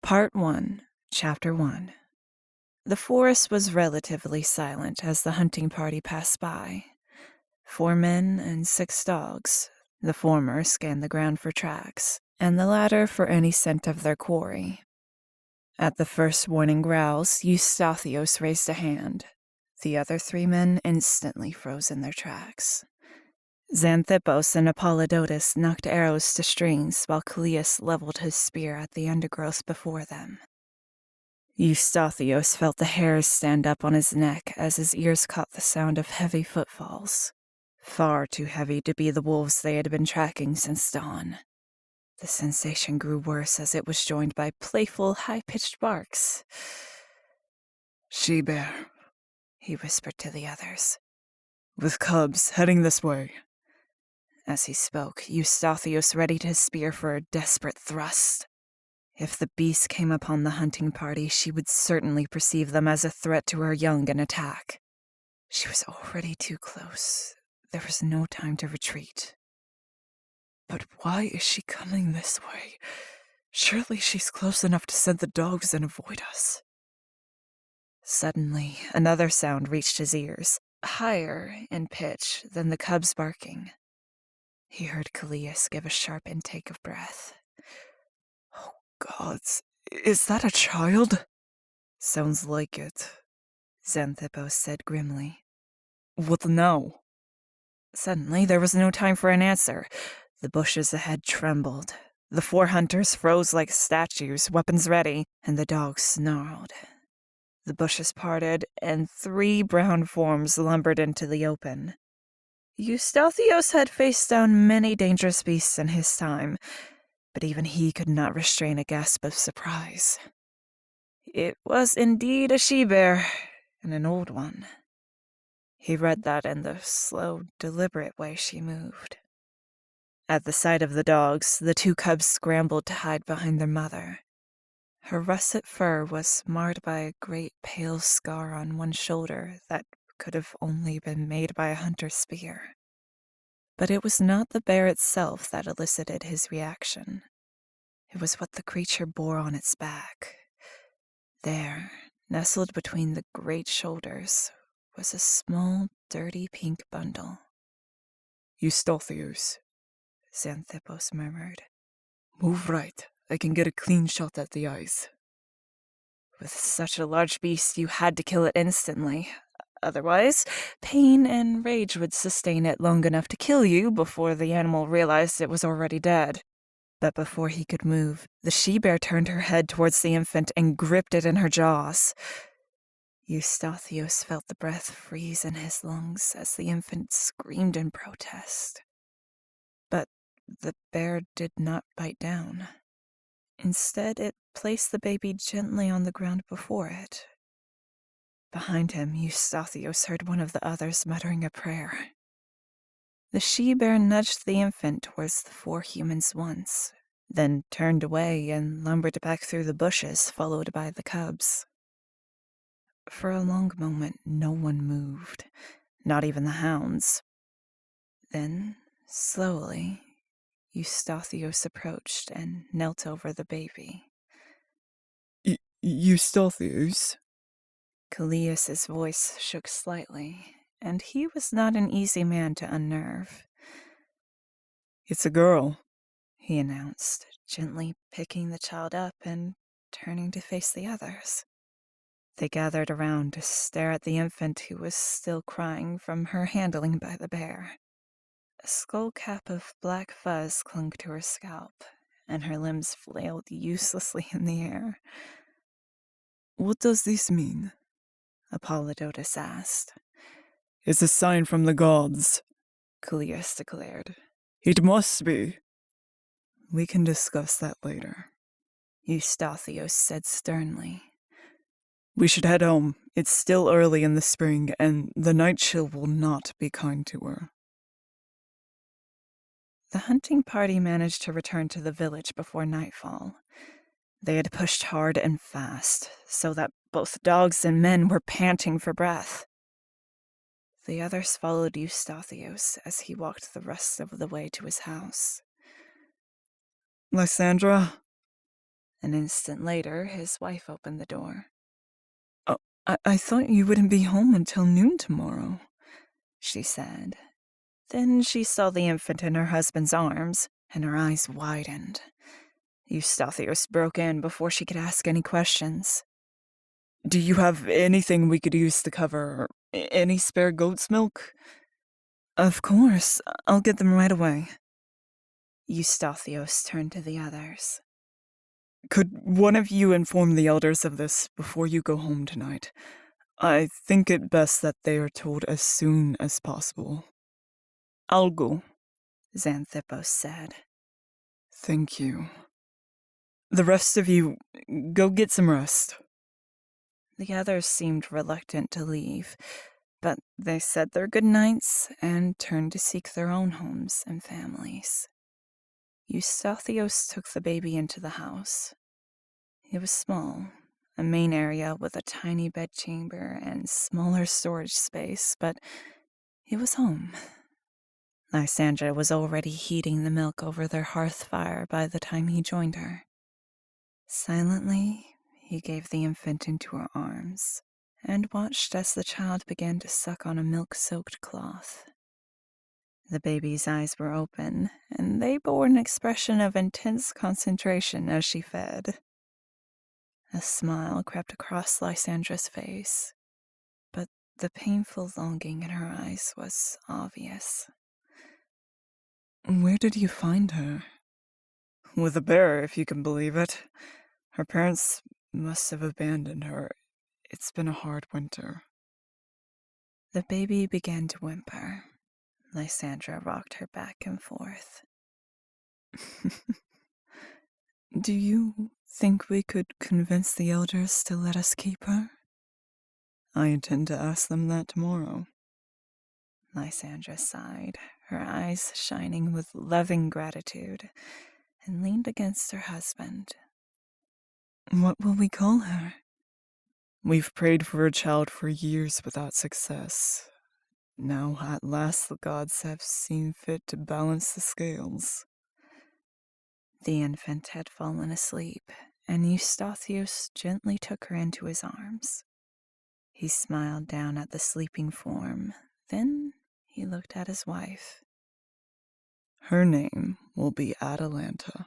Part 1, Chapter 1. The forest was relatively silent as the hunting party passed by. 4 men and 6 dogs. The former scanned the ground for tracks, and the latter for any scent of their quarry. At the first warning growls, Eustathios raised a hand. The other 3 men instantly froze in their tracks. Xanthippos and Apollodotus knocked arrows to strings while Callias leveled his spear at the undergrowth before them. Eustathios felt the hairs stand up on his neck as his ears caught the sound of heavy footfalls. Far too heavy to be the wolves they had been tracking since dawn. The sensation grew worse as it was joined by playful, high-pitched barks. She-bear, he whispered to the others. with cubs heading this way. As he spoke, Eustathios readied his spear for a desperate thrust. If the beast came upon the hunting party, she would certainly perceive them as a threat to her young and attack. She was already too close. There was no time to retreat. But why is she coming this way? Surely she's close enough to scent the dogs and avoid us. Suddenly, another sound reached his ears, higher in pitch than the cubs barking. He heard Callias give a sharp intake of breath. Oh, gods, is that a child? Sounds like it, Xanthippos said grimly. What now? Suddenly, there was no time for an answer. The bushes ahead trembled. The 4 hunters froze like statues, weapons ready, and the dogs snarled. The bushes parted, and 3 brown forms lumbered into the open. Eustathios had faced down many dangerous beasts in his time, but even he could not restrain a gasp of surprise. It was indeed a she-bear, and an old one. He read that in the slow, deliberate way she moved. At the sight of the dogs, the 2 cubs scrambled to hide behind their mother. Her russet fur was marred by a great pale scar on one shoulder that could have only been made by a hunter's spear. But it was not the bear itself that elicited his reaction. It was what the creature bore on its back. There, nestled between the great shoulders, was a small, dirty pink bundle. Eustathios, Xanthippos murmured. Move right. I can get a clean shot at the eyes. With such a large beast, you had to kill it instantly. Otherwise, pain and rage would sustain it long enough to kill you before the animal realized it was already dead. But before he could move, the she-bear turned her head towards the infant and gripped it in her jaws. Eustathios felt the breath freeze in his lungs as the infant screamed in protest. But the bear did not bite down. Instead, it placed the baby gently on the ground before it. Behind him, Eustathios heard one of the others muttering a prayer. The she-bear nudged the infant towards the 4 humans once, then turned away and lumbered back through the bushes, followed by the cubs. For a long moment, no one moved, not even the hounds. Then, slowly, Eustathios approached and knelt over the baby. Eustathios? Callias's voice shook slightly, and he was not an easy man to unnerve. It's a girl, he announced, gently picking the child up and turning to face the others. They gathered around to stare at the infant who was still crying from her handling by the bear. A skull cap of black fuzz clung to her scalp, and her limbs flailed uselessly in the air. What does this mean? Apollodotus asked. It's a sign from the gods, Callias declared. It must be. We can discuss that later, Eustathios said sternly. We should head home. It's still early in the spring, and the night chill will not be kind to her. The hunting party managed to return to the village before nightfall. They had pushed hard and fast, so that both dogs and men were panting for breath. The others followed Eustathios as he walked the rest of the way to his house. Lysandra? An instant later, his wife opened the door. "Oh, I thought you wouldn't be home until noon tomorrow," she said. Then she saw the infant in her husband's arms, and her eyes widened. Eustathios broke in before she could ask any questions. "Do you have anything we could use to cover? Any spare goat's milk?" "Of course. I'll get them right away." Eustathios turned to the others. "Could one of you inform the elders of this before you go home tonight? I think it best that they are told as soon as possible." "I'll go," Xanthippos said. "Thank you. The rest of you, go get some rest." The others seemed reluctant to leave, but they said their good nights and turned to seek their own homes and families. Eustathios took the baby into the house. It was small, a main area with a tiny bedchamber and smaller storage space, but it was home. Lysandra was already heating the milk over their hearth fire by the time he joined her. Silently, he gave the infant into her arms and watched as the child began to suck on a milk-soaked cloth. The baby's eyes were open, and they bore an expression of intense concentration as she fed. A smile crept across Lysandra's face, but the painful longing in her eyes was obvious. "Where did you find her?" "With a bear, if you can believe it. Her parents must have abandoned her. It's been a hard winter." The baby began to whimper. Lysandra rocked her back and forth. "Do you think we could convince the elders to let us keep her?" "I intend to ask them that tomorrow." Lysandra sighed, her eyes shining with loving gratitude, and leaned against her husband. "What will we call her?" "We've prayed for a child for years without success. Now, at last, the gods have seen fit to balance the scales." The infant had fallen asleep, and Eustathios gently took her into his arms. He smiled down at the sleeping form, then he looked at his wife. "Her name will be Atalanta."